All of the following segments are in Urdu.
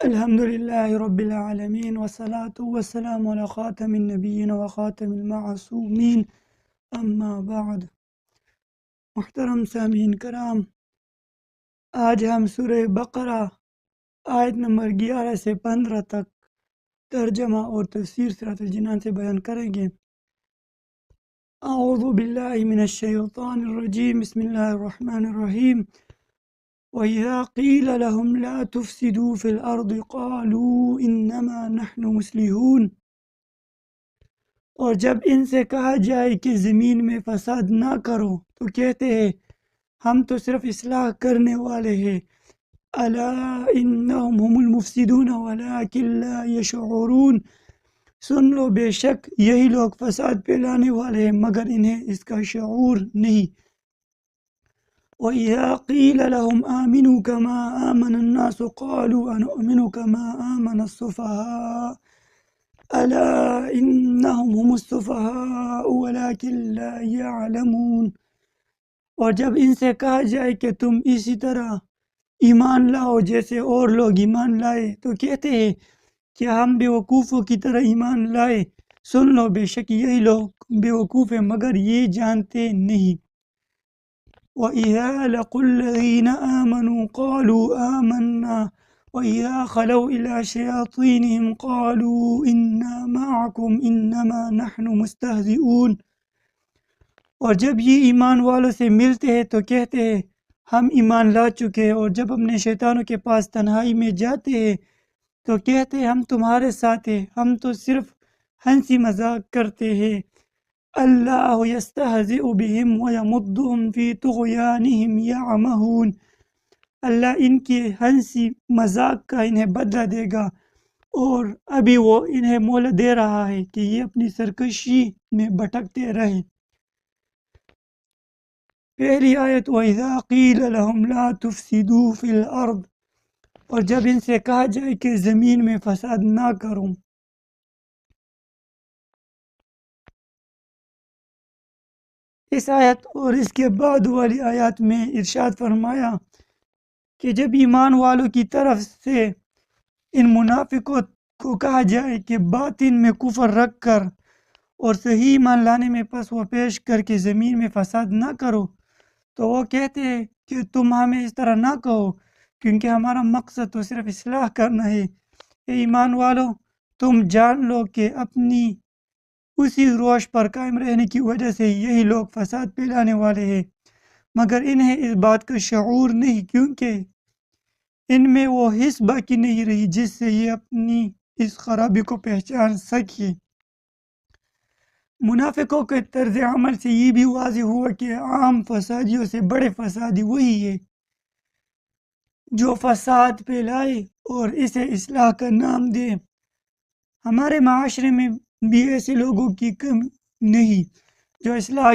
الحمد لله رب العالمين والصلاة والسلام على خاتم النبيين وخاتم المعصومين اما بعد۔ محترم سامعین کرام، آج ہم سورہ بقرہ آیت نمبر 11 سے 15 تک ترجمہ اور تفسیر صراط الجنان سے بیان کریں گے۔ اعوذ باللہ من الشیطان الرجیم، بسم اللہ الرحمن الرحیم۔ وَإِذَا قِيلَ لَهُمْ لَا تُفْسِدُوا فِي الْأَرْضِ قَالُوا إِنَّمَا نَحْنُ مُصْلِحُونَ، اور جب ان سے کہا جائے کہ زمین میں فساد نہ کرو تو کہتے ہیں ہم تو صرف اصلاح کرنے والے ہیں۔ أَلَا إِنَّهُمْ هُمُ الْمُفْسِدُونَ وَلَكِنْ لَا يَشْعُرُونَ، سن لو بے شک یہی لوگ فساد پھیلانے والے ہیں مگر انہیں اس کا شعور نہیں۔ وَإِذَا قِيلَ لَهُمْ آمِنُوا كَمَا آمَنَ النَّاسُ قَالُوا أَنُؤْمِنُ كَمَا آمَنَ السُّفَهَاءُ أَلَا إِنَّهُمْ هُمُ السُّفَهَاءُ وَلَكِنْ لَا يَعْلَمُونَ، اور جب ان سے کہا جائے کہ تم اسی طرح ایمان لاؤ جیسے اور لوگ ایمان لائے تو کہتے ہیں کہ ہم بے وقوفوں کی طرح ایمان لائے۔ سن لو بے شک یہی لوگ بے وقوف ہیں مگر یہ جانتے نہیں۔ وَإِذَا لَقُوا الَّذِينَ آمَنُوا قَالُوا آمَنَّا وَإِذَا خَلَوْا إِلَى شَيَاطِينِهِمْ قَالُوا إِنَّا مَعَكُمْ إِنَّمَا نَحْنُ مُسْتَهْزِئُونَ، اور جب یہ ایمان والوں سے ملتے ہیں تو کہتے ہیں ہم ایمان لا چکے ہیں، اور جب اپنے شیطانوں کے پاس تنہائی میں جاتے ہیں تو کہتے ہیں ہم تمہارے ساتھ ہیں، ہم تو صرف ہنسی مذاق کرتے ہیں۔ اللہ یستہزئ بہم ویمدہم فی طغیانہم یعمہون، اللہ ان کی ہنسی مذاق کا انہیں بدلہ دے گا اور ابھی وہ انہیں مہلت دے رہا ہے کہ یہ اپنی سرکشی میں بھٹکتے رہیں۔ پہلی آیت وَإِذَا قِيلَ لَهُمْ لَا تُفْسِدُوا فِي الْأَرْضِ، اور جب ان سے کہا جائے کہ زمین میں فساد نہ کرو۔ اس آیت اور اس کے بعد والی آیات میں ارشاد فرمایا کہ جب ایمان والوں کی طرف سے ان منافقوں کو کہا جائے کہ باطن میں کفر رکھ کر اور صحیح ایمان لانے میں پس وہ پیش کر کے زمین میں فساد نہ کرو تو وہ کہتے ہیں کہ تم ہمیں اس طرح نہ کہو کیونکہ ہمارا مقصد تو صرف اصلاح کرنا ہے۔ اے ایمان والو، تم جان لو کہ اپنی اسی روش پر قائم رہنے کی وجہ سے یہی لوگ فساد پھیلانے والے ہیں مگر انہیں اس بات کا شعور نہیں کیونکہ ان میں وہ حس باقی نہیں رہی جس سے یہ اپنی اس خرابی کو پہچان سکے۔ منافقوں کے طرز عمل سے یہ بھی واضح ہوا کہ عام فسادیوں سے بڑے فسادی وہی ہے جو فساد پھیلائے اور اسے اصلاح کا نام دے۔ ہمارے معاشرے میں بھی ایسے لوگوں کی کم نہیں جو اصلاح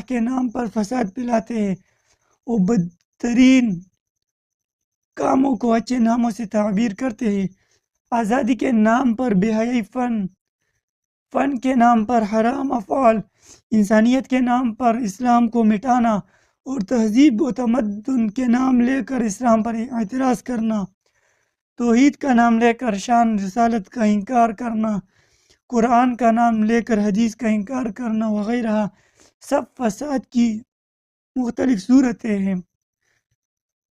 کے نام پر فساد پھیلاتے ہیں۔ وہ بدترین کاموں کو اچھے ناموں سے تعبیر کرتے ہیں۔ آزادی کے نام پر بے حیائی، فن کے نام پر حرام افعال، انسانیت کے نام پر اسلام کو مٹانا اور تہذیب و تمدن کے نام لے کر اسلام پر اعتراض کرنا، توحید کا نام لے کر شان رسالت کا انکار کرنا، قرآن کا نام لے کر حدیث کا انکار کرنا وغیرہ سب فساد کی مختلف صورتیں ہیں۔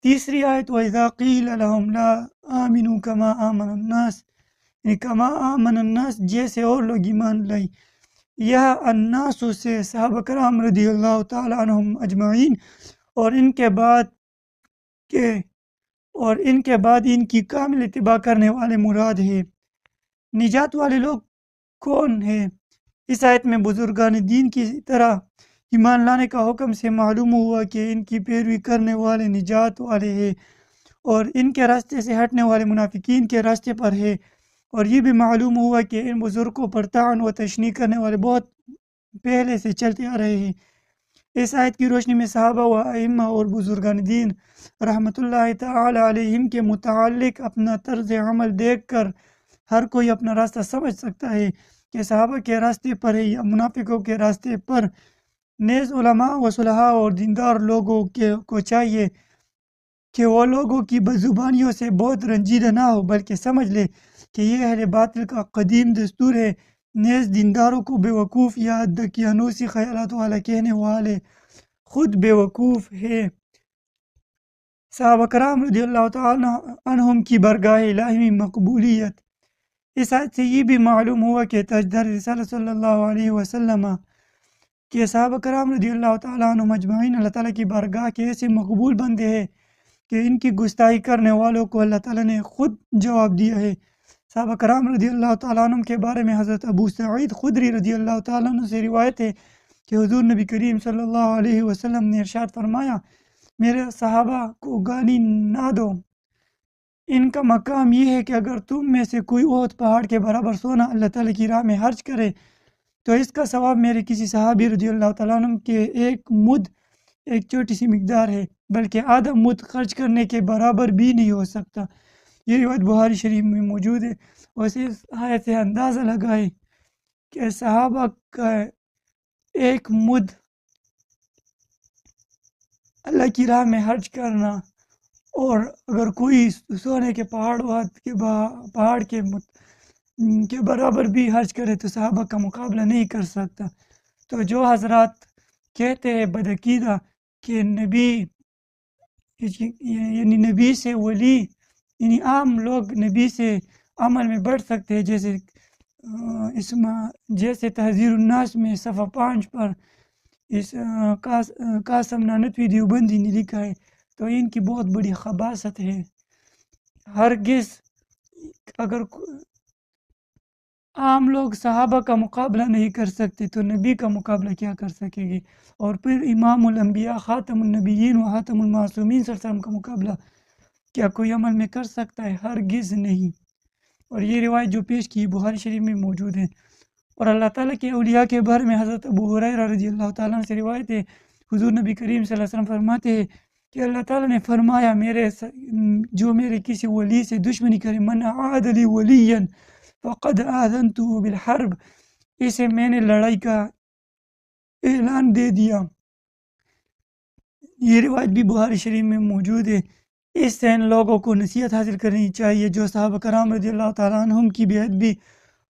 تیسری آیت وَإِذَا قِيلَ لَهُمْ لَا آمِنُوا كَمَا آمَنَ النَّاسِ، یعنی کما آمن الناس جیسے اور لوگ ایمان لائے۔ یہ الناس سے صحابہ کرام رضی اللہ تعالی عنہم اجمعین اور ان کے بعد ان کی کامل اتباع کرنے والے مراد ہے۔ نجات والے لوگ کون ہیں؟ اس آیت میں بزرگان دین کی طرح ایمان لانے کا حکم سے معلوم ہوا کہ ان کی پیروی کرنے والے نجات والے ہیں اور ان کے راستے سے ہٹنے والے منافقین کے راستے پر ہے، اور یہ بھی معلوم ہوا کہ ان بزرگوں پر طعن و تشنیع کرنے والے بہت پہلے سے چلتے آ رہے ہیں۔ اس آیت کی روشنی میں صحابہ و ائمہ اور بزرگان دین رحمۃ اللہ تعالی علیہم کے متعلق اپنا طرز عمل دیکھ کر ہر کوئی اپنا راستہ سمجھ سکتا ہے کہ صحابہ کے راستے پر ہے یا منافقوں کے راستے پر۔ نیز علماء و صلحاء اور دیندار لوگوں کو چاہیے کہ وہ لوگوں کی بدزبانیوں سے بہت رنجیدہ نہ ہو، بلکہ سمجھ لے کہ یہ اہل باطل کا قدیم دستور ہے۔ نیز دینداروں کو بیوقوف یا دقیانوسی خیالات والا کہنے والے خود بیوقوف ہے۔ صحابہ کرام رضی اللہ تعالیٰ عنہم کی برگاہ الہی میں مقبولیت۔ اس آیت سے یہ بھی معلوم ہوا کہ تاجدار رسالت صلی اللہ علیہ وسلم کہ صحابہ کرام رضی اللہ تعالیٰ عنہم اجمعین اللہ تعالیٰ کی بارگاہ کے ایسے مقبول بندے ہیں کہ ان کی گستاخی کرنے والوں کو اللہ تعالیٰ نے خود جواب دیا ہے۔ صحابہ کرام رضی اللہ تعالیٰ عنہ کے بارے میں حضرت ابو سعید خدری رضی اللہ تعالیٰ عنہ سے روایت ہے کہ حضور نبی کریم صلی اللہ علیہ وسلم نے ارشاد فرمایا، میرے صحابہ کو گالی نہ دو، ان کا مقام یہ ہے کہ اگر تم میں سے کوئی احد پہاڑ کے برابر سونا اللہ تعالیٰ کی راہ میں خرچ کرے تو اس کا ثواب میرے کسی صحابی رضی اللہ تعالیٰ عنہ کے ایک مد، ایک چھوٹی سی مقدار ہے، بلکہ آدھا مد خرچ کرنے کے برابر بھی نہیں ہو سکتا۔ یہ روایت بخاری شریف میں موجود ہے۔ اور اس آیت سے اندازہ لگائے کہ صحابہ کا ایک مد اللہ کی راہ میں خرچ کرنا، اور اگر کوئی سونے کے پہاڑ کے برابر بھی خرچ کرے تو صحابہ کا مقابلہ نہیں کر سکتا۔ تو جو حضرات کہتے ہیں بدعقیدہ کہ نبی سے ولی، یعنی عام لوگ نبی سے عمل میں بڑھ سکتے ہیں، جیسے تحذیر الناس میں صفحہ 5 پر اس قاسم نانوتوی دیوبندی نے لکھا ہے، تو ان کی بہت بڑی خباثت ہے۔ ہرگز اگر عام لوگ صحابہ کا مقابلہ نہیں کر سکتے تو نبی کا مقابلہ کیا کر سکیں گے؟ اور پھر امام الانبیاء خاتم النبیین و خاتم المعصومین صلی اللہ علیہ وسلم کا مقابلہ کیا کوئی عمل میں کر سکتا ہے؟ ہرگز نہیں۔ اور یہ روایت جو پیش کی بخاری شریف میں موجود ہے۔ اور اللہ تعالیٰ کے اولیاء کے بارے میں حضرت ابو ہریرہ رضی اللہ تعالیٰ عنہ سے روایت ہے، حضور نبی کریم صلی اللہ علیہ وسلم فرماتے ہیں کہ اللہ تعالیٰ نے فرمایا، جو میرے کسی ولی سے دشمنی کرے، من عاد لی ولیا فقد آذنته بالحرب، اسے میں نے لڑائی کا اعلان دے دیا۔ یہ روایت بھی بخاری شریف میں موجود ہے۔ اس سے ان لوگوں کو نصیحت حاصل کرنی چاہیے جو صحابہ کرام رضی اللہ تعالیٰ عنہم کی بے ادبی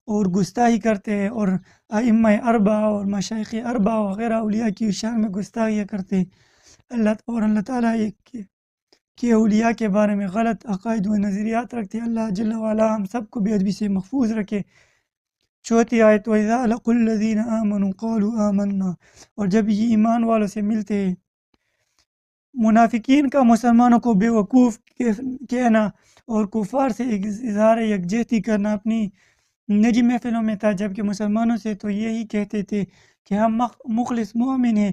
اور گستاخی کرتے ہیں، اور ائمہ اربعہ اور مشائخ اربعہ وغیرہ اولیاء کی شان میں گستاخیاں کرتے ہیں۔ اللہ تعالیٰ کے اولیاء کے بارے میں غلط عقائد و نظریات رکھتے ہیں۔ اللہ جل وعلا ہم سب کو بے ادبی سے محفوظ رکھے۔ چوتھی آیت، وَإِذَا لَقُوا الَّذِينَ آمَنُوا قَالُوا آمَنَّا، اور جب یہ ایمان والوں سے ملتے ہیں۔ منافقین کا مسلمانوں کو بے وقوف کہنا اور کفار سے اظہار یکجہتی کرنا اپنی نجی محفلوں میں تھا، جبکہ مسلمانوں سے تو یہی کہتے تھے کہ ہم مخلص مومن ہیں۔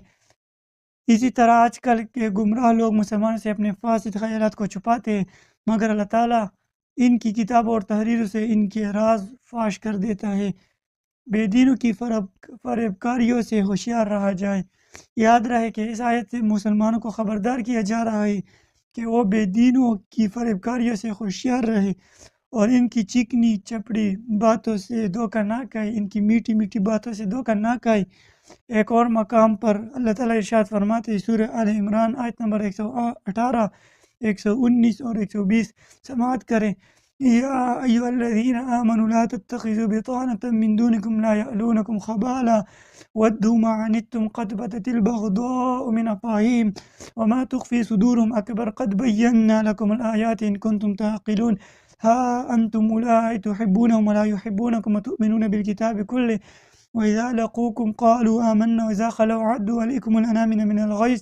اسی طرح آج کل کے گمراہ لوگ مسلمانوں سے اپنے فاسد خیالات کو چھپاتے ہیں، مگر اللہ تعالیٰ ان کی کتابوں اور تحریروں سے ان کے راز فاش کر دیتا ہے۔ بے دینوں کی فریب کاریوں سے ہوشیار رہا جائے۔ یاد رہے کہ اس آیت سے مسلمانوں کو خبردار کیا جا رہا ہے کہ وہ بے دینوں کی فریب کاریوں سے ہوشیار رہے اور ان کی چکنی چپڑی باتوں سے دھوکہ نہ کھائے، ان کی میٹھی میٹھی باتوں سے دھوکہ نہ کھائے۔ ایک اور مقام پر اللہ تعالیٰ ارشاد فرماتے ہیں، سورہ آل عمران آیت نمبر 118، 119 اور 120 سماعت کریں۔ یا ایھا الذین آمنوا لا تتخذوا بطانة من دونکم لا یألونکم خبالا ودوا ما عنتم قد بدت البغضاء من افواہہم وما تخفی صدورهم اکبر قد بینا لکم الآیات ان کنتم تعقلون ها انتم اولئک تحبونهم ولا يحبونکم وتؤمنون بالکتاب کلہ وإذا لقوكم قالوا آمنا وإذا خلوا عدوا عليكم الأنامل من الغيظ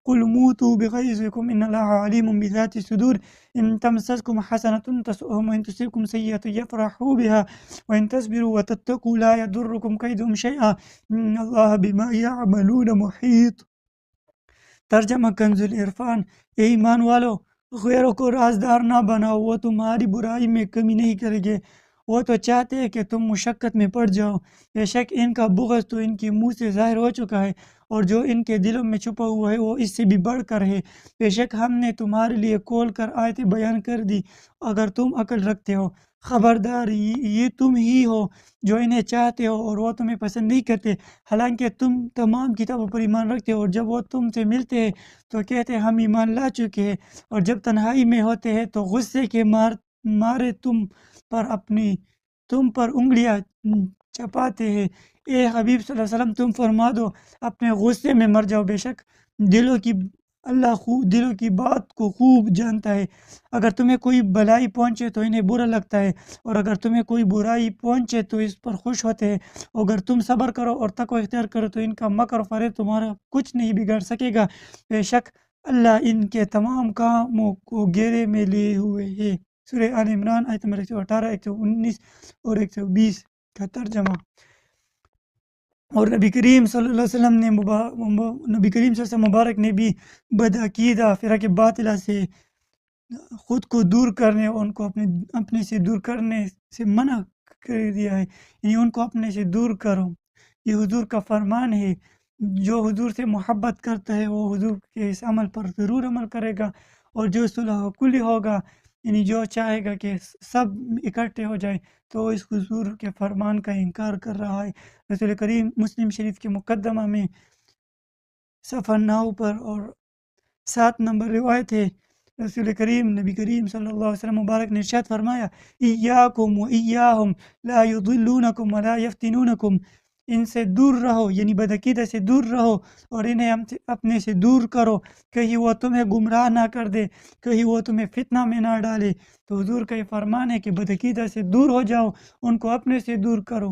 قل موتوا بغيظكم إن الله عليم بذات الصدور إن تمسسكم حسنة تسؤهم وإن تصبكم سيئة يفرحوا بها وإن تصبروا وتتقوا لا يضركم كيدهم شيئا إن الله بما يعملون محيط۔ ترجمہ کنز العرفان۔ اے ایمان والو، غیروں کو رازدار نہ بناؤ، وہ تمہاری برائی میں کمی نہیں کریں گے، وہ تو چاہتے ہیں کہ تم مشقت میں پڑ جاؤ۔ بے شک ان کا بغض تو ان کے منہ سے ظاہر ہو چکا ہے اور جو ان کے دلوں میں چھپا ہوا ہے وہ اس سے بھی بڑھ کر ہے۔ بے شک ہم نے تمہارے لیے کھول کر آیتیں بیان کر دی اگر تم عقل رکھتے ہو۔ خبردار یہ تم ہی ہو جو انہیں چاہتے ہو اور وہ تمہیں پسند نہیں کرتے، حالانکہ تم تمام کتابوں پر ایمان رکھتے ہو، اور جب وہ تم سے ملتے ہیں تو کہتے ہیں ہم ایمان لا چکے ہیں، اور جب تنہائی میں ہوتے ہیں تو غصے کے مارے تم پر انگلیاں چپاتے ہیں۔ اے حبیب صلی اللہ علیہ وسلم تم فرما دو اپنے غصے میں مر جاؤ، بے شک دلوں کی بات کو خوب جانتا ہے۔ اگر تمہیں کوئی بلائی پہنچے تو انہیں برا لگتا ہے، اور اگر تمہیں کوئی برائی پہنچے تو اس پر خوش ہوتے ہیں۔ اگر تم صبر کرو اور تقوی اختیار کرو تو ان کا مکر و فریب تمہارا کچھ نہیں بگاڑ سکے گا، بے شک اللہ ان کے تمام کاموں کو گھیرے میں لیے ہوئے ہے۔ سورہ آل عمران آیت نمبر 118، 119 اور 120 کا ترجمہ۔ اور نبی کریم صلی اللہ علیہ وسلم مبارک نے بھی بدعقیدہ فرق باطلہ سے خود کو دور کرنے اور ان کو اپنے سے دور کرنے سے منع کر دیا ہے، یعنی ان کو اپنے سے دور کرو۔ یہ حضور کا فرمان ہے، جو حضور سے محبت کرتا ہے وہ حضور کے اس عمل پر ضرور عمل کرے گا، اور جو صلح کلی ہوگا یعنی جو چاہے گا کہ سب اکٹھے ہو جائیں تو اس حضور کے فرمان کا انکار کر رہا ہے۔ رسول کریم مسلم شریف کے مقدمہ میں صفحہ 9 پر اور 7 نمبر روایت ہے، رسول کریم نبی کریم صلی اللہ علیہ وسلم مبارک نے ارشاد فرمایا ایاکم و ایاہم لا یضلونکم ولا یفتنونکم، ان سے دور رہو یعنی بدعقیدہ سے دور رہو اور انہیں اپنے سے دور کرو، کہیں وہ تمہیں گمراہ نہ کر دے، کہیں وہ تمہیں فتنہ میں نہ ڈالے۔ تو حضور کا یہ فرمان ہے کہ بدعقیدہ سے دور ہو جاؤ، ان کو اپنے سے دور کرو۔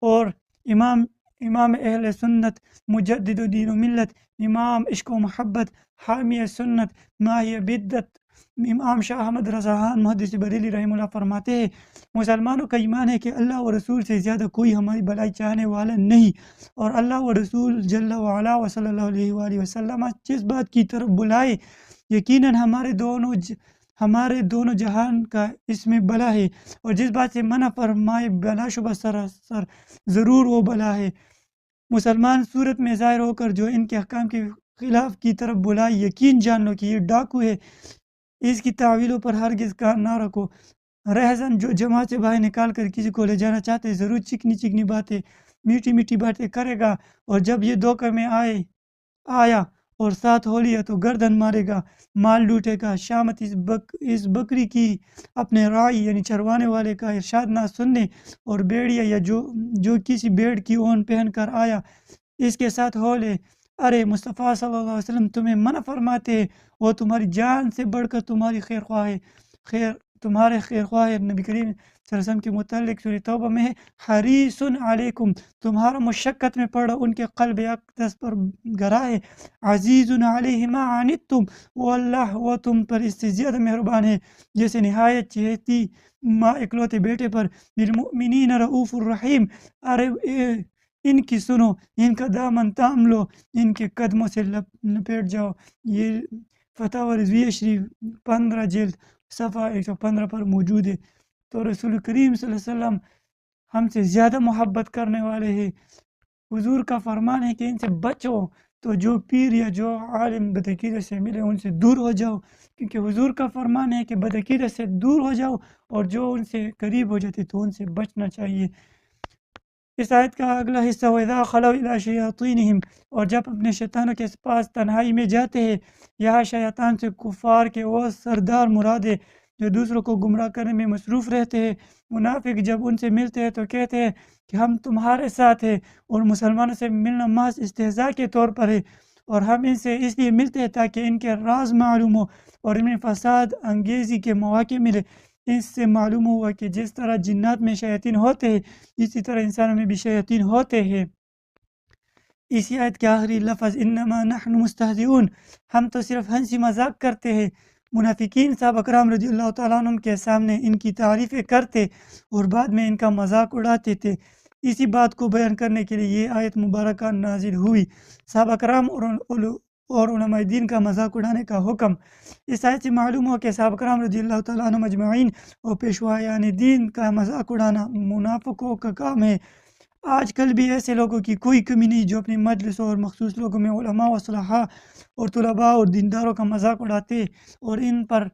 اور امام اہل سنت، مجدد دین و ملت، امام عشق و محبت، حامی سنت، ماہی بدت، امام شاہ احمد رضا خان محدث بریلی رحمہ اللہ فرماتے ہیں مسلمانوں کا ایمان ہے کہ اللہ و رسول سے زیادہ کوئی ہماری بھلائی چاہنے والا نہیں، اور اللہ و رسول جل وعلا و صلی اللہ علیہ وآلہ وسلم جس بات کی طرف بلائے یقیناً ہمارے دونوں جہان کا اس میں بلا ہے، اور جس بات سے منع فرمائے بلا شبہ سراسر ضرور وہ بلا ہے۔ مسلمان صورت میں ظاہر ہو کر جو ان کے احکام کے خلاف کی طرف بلائے یقین جان لو کہ یہ ڈاکو ہے، اس کی تعویلوں پر ہرگز کان نہ رکھو۔ رہزن جو جماعت سے باہر نکال کر کسی کو لے جانا چاہتے ضرور چکنی باتیں، میٹھی باتیں کرے گا، اور جب یہ دھوکے میں آیا اور ساتھ ہو لیا تو گردن مارے گا، مال لوٹے گا۔ شامت اس بکری کی اپنے راعی یعنی چروانے والے کا ارشاد نہ سننے، اور بیڑیا یا جو کسی بھیڑ کی اون پہن کر آیا اس کے ساتھ ہو لے۔ ارے مصطفیٰ صلی اللہ علیہ وسلم تمہیں منع فرماتے ہیں، وہ تمہاری جان سے بڑھ کر تمہارے خیر خواہ ہے۔ نبی کریم صلی اللہ علیہ وسلم کے متعلق سورہ توبہ میں ہے حریص علیکم، تمہارا مشقت میں پڑا ان کے قلب اقدس پر گرا ہے، عزیز علیہ ما عنتم، وہ تم پر اس سے زیادہ مہربان ہے جیسے نہایت چہتی ماں اکلوتے بیٹے پر، بالمؤمنین رؤوف الرحیم۔ ارے ان کی سنو، ان کا دامن تام لو، ان کے قدموں سے لپیٹ جاؤ۔ یہ فتاوی رضویہ شریف 15 جلد صفحہ 115 پر موجود ہے۔ تو رسول کریم صلی اللہ علیہ وسلم ہم سے زیادہ محبت کرنے والے ہیں۔ حضور کا فرمان ہے کہ ان سے بچو، تو جو پیر یا جو عالم بدعقیدہ سے ملے ان سے دور ہو جاؤ، کیونکہ حضور کا فرمان ہے کہ بدعقیدہ سے دور ہو جاؤ، اور جو ان سے قریب ہو جاتے تو ان سے بچنا چاہیے۔ اس آیت کا اگلا حصہ وَإِذَا خَلَوْا إِلَىٰ شَيَاطِينِهِمْ، اور جب اپنے شیطانوں کے پاس تنہائی میں جاتے ہیں۔ یہاں شیطان سے کفار کے وہ سردار مراد ہے جو دوسروں کو گمراہ کرنے میں مصروف رہتے ہیں۔ منافق جب ان سے ملتے ہیں تو کہتے ہیں کہ ہم تمہارے ساتھ ہیں، اور مسلمانوں سے ملنا محض استہزاء کے طور پر ہے، اور ہم ان سے اس لیے ملتے ہیں تاکہ ان کے راز معلوم ہو اور ان میں فساد انگیزی کے مواقع ملے۔ اس سے معلوم ہوا کہ جس طرح جنات میں شیاطین ہوتے ہیں اسی طرح انسانوں میں بھی شیاطین ہوتے ہیں۔ اسی آیت کے آخری لفظ انما نحن مستہزئون، ہم تو صرف ہنسی مذاق کرتے ہیں۔ منافقین صحابہ کرام رضی اللہ تعالیٰ عنہ کے سامنے ان کی تعریفیں کرتے اور بعد میں ان کا مذاق اڑاتے تھے۔ اسی بات کو بیان کرنے کے لیے یہ آیت مبارکہ نازل ہوئی، صحابہ کرام اور علماء دین کا مذاق اڑانے کا حکم۔ اس آیت سے معلوم ہو کہ صحابہ کرام رضی اللہ تعالیٰ عنہ مجمعین اور پیشوایان دین کا مذاق اڑانا منافقوں کا کام ہے۔ آج کل بھی ایسے لوگوں کی کوئی کمی نہیں جو اپنی مجلسوں اور مخصوص لوگوں میں علماء و صلحاء اور طلباء اور دینداروں کا مذاق اڑاتے اور ان پر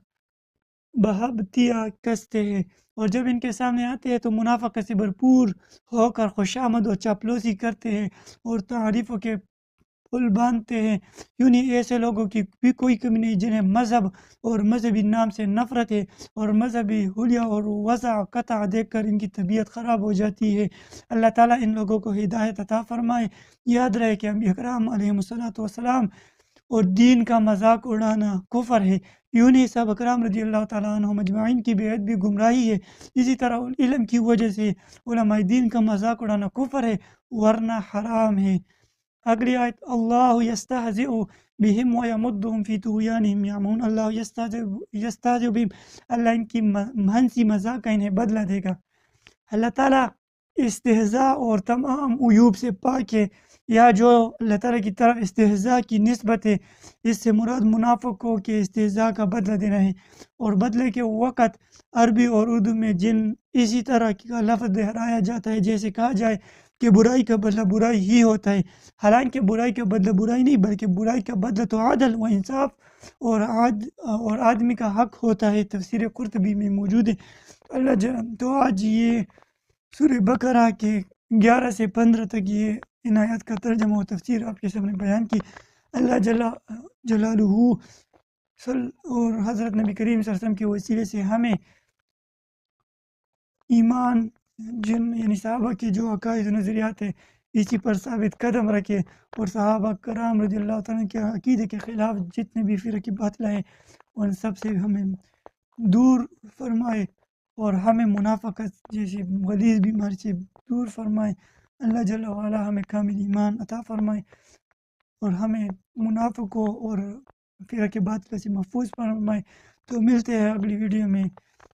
بہبتیاں کستے ہیں، اور جب ان کے سامنے آتے ہیں تو منافقت سے بھرپور ہو کر خوشامد اور چاپلوسی کرتے ہیں اور تعریفوں کے پل باندھتے ہیں۔ یوں نہیں ایسے لوگوں کی بھی کوئی کمی نہیں جنہیں مذہب اور مذہبی نام سے نفرت ہے اور مذہبی حلیہ اور وضع قطع دیکھ کر ان کی طبیعت خراب ہو جاتی ہے۔ اللہ تعالیٰ ان لوگوں کو ہدایت عطا فرمائے۔ یاد رہے کہ انبیاء کرام علیہم السلام اور دین کا مذاق اڑانا کفر ہے۔ یوں نہیں صحابہ کرام رضی اللہ تعالیٰ عنہم اجمعین کی بیعت بھی گمراہی ہے۔ اسی طرح علم کی وجہ سے علماء دین کا مذاق اڑانا کفر ہے ورنہ حرام ہے۔ اگلی آیت، اللہ یستہزئ بہم ویمدہم فی طغیانہم یعمہون۔ اللہ یستہزئ بہم، اللہ ان کی ہنسی مذاق کا انہیں بدلہ دے گا۔ اللہ تعالیٰ استہزاء اور تمام عیوب سے پاک ہے۔ یا جو اللہ تعالیٰ کی طرف استہزاء کی نسبت ہے، اس سے مراد منافقوں کے استہزاء کا بدلہ دینا ہے، اور بدلے کے وقت عربی اور اردو میں جن اسی طرح کا لفظ دہرایا جاتا ہے جیسے کہا جائے کہ برائی کا بدلہ برائی ہی ہوتا ہے، حالانکہ برائی کا بدلہ برائی نہیں بلکہ برائی کا بدلہ تو عدل و انصاف اور آدمی کا حق ہوتا ہے۔ تفسیر قرطبی میں موجود ہے۔ تو آج یہ سورہ بقرہ کے 11 سے 15 تک یہ ان آیات کا ترجمہ و تفسیر آپ کے سامنے بیان کی۔ اللہ جلالہ اور حضرت نبی کریم صلی اللہ علیہ وسلم کے وسیلے سے ہمیں ایمان یعنی صحابہ کے جو عقائد و نظریات ہیں اسی پر ثابت قدم رکھے، اور صحابہ کرام رضی اللہ تعالیٰ کے عقیدے کے خلاف جتنے بھی فرقے باطلہ ہیں ان سب سے ہمیں دور فرمائے، اور ہمیں منافقت جیسی غلیظ بیماری سے دور فرمائے۔ اللہ جل وعلا ہمیں کامل ایمان عطا فرمائے اور ہمیں منافقوں اور فرقے باطلہ سے محفوظ فرمائے۔ تو ملتے ہیں اگلی ویڈیو میں،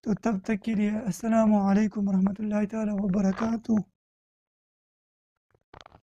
تو تب تک کے لیے السلام علیکم ورحمۃ اللہ تعالیٰ وبرکاتہ۔